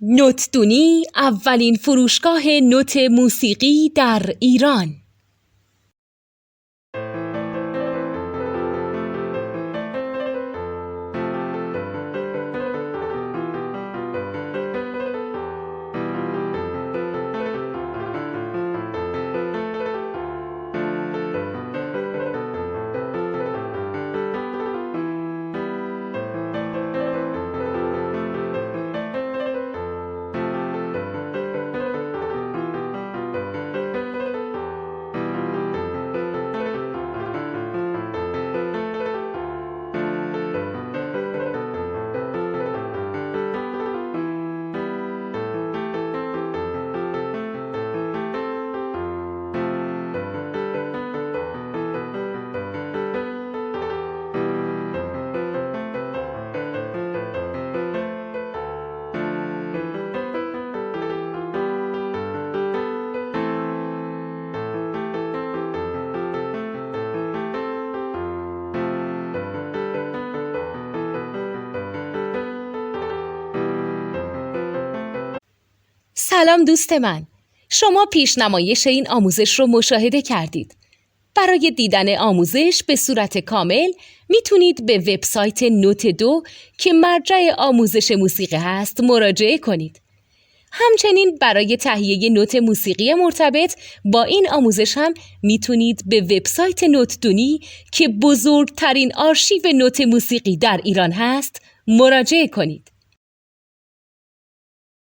نوتدونی اولین فروشگاه نوت موسیقی در ایران. سلام دوست من، شما پیشنمایش این آموزش رو مشاهده کردید. برای دیدن آموزش به صورت کامل میتونید به وبسایت نوت 2 که مرجع آموزش موسیقی هست مراجعه کنید. همچنین برای تهیه نوت موسیقی مرتبط با این آموزش هم میتونید به وبسایت نوتدونی که بزرگترین آرشیو نوت موسیقی در ایران هست مراجعه کنید.